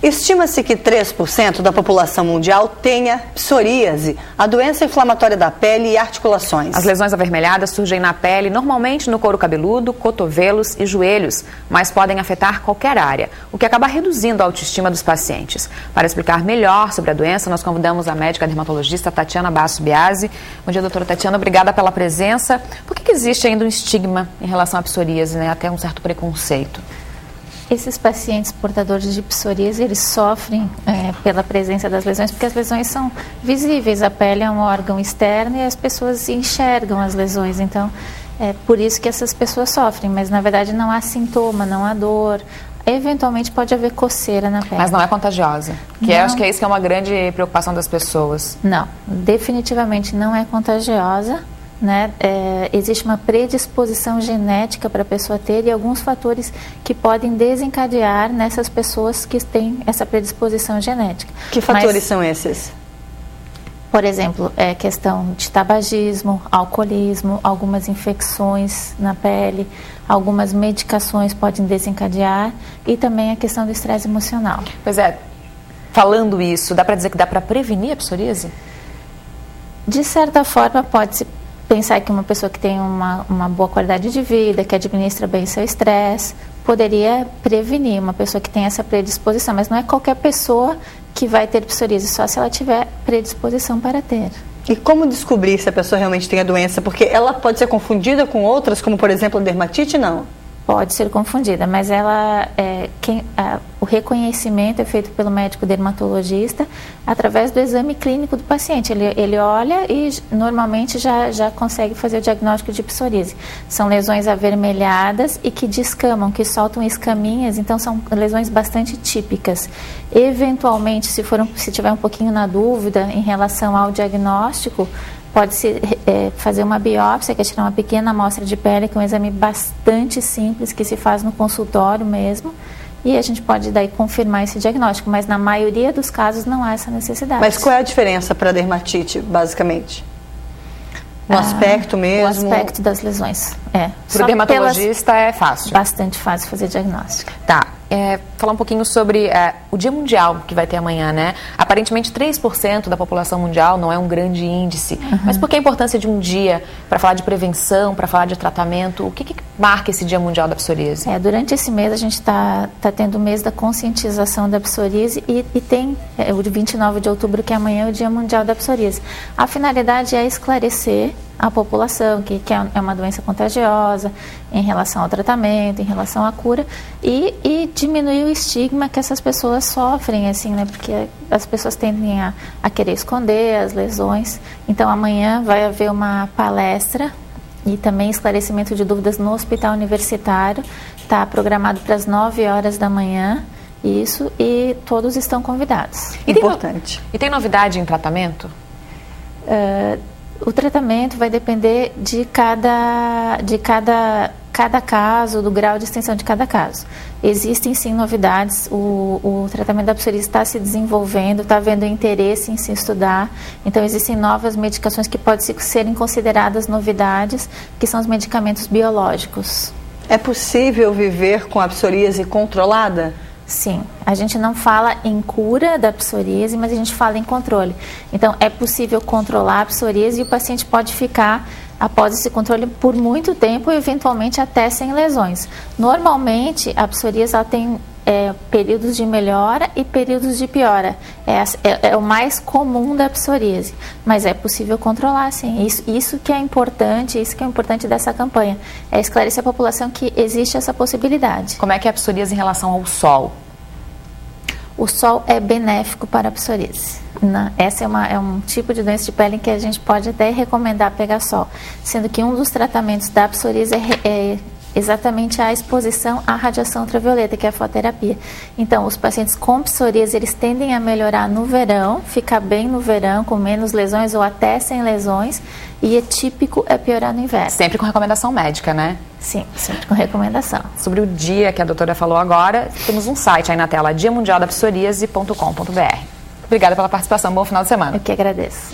Estima-se que 3% da população mundial tenha psoríase, a doença inflamatória da pele e articulações. As lesões avermelhadas surgem na pele, normalmente no couro cabeludo, cotovelos e joelhos, mas podem afetar qualquer área, o que acaba reduzindo a autoestima dos pacientes. Para explicar melhor sobre a doença, nós convidamos a médica dermatologista Tatiana Basso Biasi. Bom dia, doutora Tatiana, obrigada pela presença. Por que existe ainda um estigma em relação à psoríase, né? Até um certo preconceito? Esses pacientes portadores de psoríase, eles sofrem pela presença das lesões, porque as lesões são visíveis. A pele é um órgão externo e as pessoas enxergam as lesões. Então, é por isso que essas pessoas sofrem. Mas, na verdade, não há sintoma, não há dor. Eventualmente, pode haver coceira na pele. Mas não é contagiosa? Acho que é isso que é uma grande preocupação das pessoas. Não, definitivamente não é contagiosa. Né? Existe uma predisposição genética para a pessoa ter e alguns fatores que podem desencadear nessas pessoas que têm essa predisposição genética. Que fatores são esses? Por exemplo, questão de tabagismo, alcoolismo, algumas infecções na pele, algumas medicações podem desencadear e também a questão do estresse emocional. Pois é, falando isso, dá para dizer que dá para prevenir a psoríase? De certa forma, pode-se pensar que uma pessoa que tem uma boa qualidade de vida, que administra bem seu estresse, poderia prevenir uma pessoa que tem essa predisposição, mas não é qualquer pessoa que vai ter psoríase, só se ela tiver predisposição para ter. E como descobrir se a pessoa realmente tem a doença? Porque ela pode ser confundida com outras, como por exemplo a dermatite, não? Pode ser confundida, mas o reconhecimento é feito pelo médico dermatologista através do exame clínico do paciente. Ele olha e normalmente já consegue fazer o diagnóstico de psoríase. São lesões avermelhadas e que descamam, que soltam escaminhas, então são lesões bastante típicas. Eventualmente, se tiver um pouquinho na dúvida em relação ao diagnóstico, pode-se fazer uma biópsia, que é tirar uma pequena amostra de pele, que é um exame bastante simples, que se faz no consultório mesmo, e a gente pode daí confirmar esse diagnóstico, mas na maioria dos casos não há essa necessidade. Mas qual é a diferença para a dermatite, basicamente? No aspecto mesmo? O aspecto das lesões, Para o dermatologista é fácil? Bastante fácil fazer diagnóstico. Tá. Falar um pouquinho sobre o Dia Mundial que vai ter amanhã, né? Aparentemente 3% da população mundial não é um grande índice, mas por que a importância de um dia para falar de prevenção, para falar de tratamento? O que marca esse Dia Mundial da Psoríase? Durante esse mês a gente está tendo o mês da conscientização da psoríase e tem o 29 de outubro, que amanhã é o Dia Mundial da Psoríase. A finalidade é esclarecer a população que é uma doença contagiosa em relação ao tratamento, em relação à cura e diminuir o estigma que essas pessoas sofrem, assim, né? Porque as pessoas tendem a querer esconder as lesões. Então amanhã vai haver uma palestra e também esclarecimento de dúvidas no Hospital Universitário. Está programado para as 9 horas da manhã. Isso, e todos estão convidados. Importante. E tem novidade em tratamento? O tratamento vai depender de cada caso, do grau de extensão de cada caso. Existem sim novidades, o tratamento da psoríase está se desenvolvendo, está havendo interesse em se estudar, então existem novas medicações que podem serem consideradas novidades, que são os medicamentos biológicos. É possível viver com a psoríase controlada? Sim, a gente não fala em cura da psoríase, mas a gente fala em controle. Então, é possível controlar a psoríase e o paciente pode ficar, após esse controle, por muito tempo e eventualmente até sem lesões. Normalmente, a psoríase ela tem períodos de melhora e períodos de piora. É o mais comum da psoríase, mas é possível controlar, sim. Isso que é importante, dessa campanha, é esclarecer a população que existe essa possibilidade. Como é que é a psoríase em relação ao sol? O sol é benéfico para a psoríase. Essa é um tipo de doença de pele em que a gente pode até recomendar pegar sol, sendo que um dos tratamentos da psoríase é exatamente a exposição à radiação ultravioleta, que é a fototerapia. Então, os pacientes com psoríase, eles tendem a melhorar no verão, ficar bem no verão, com menos lesões ou até sem lesões, e típico é piorar no inverno. Sempre com recomendação médica, né? Sim, sempre com recomendação. Sobre o dia que a doutora falou agora, temos um site aí na tela, diamundialdapsoriase.com.br. Obrigada pela participação, bom final de semana. Eu que agradeço.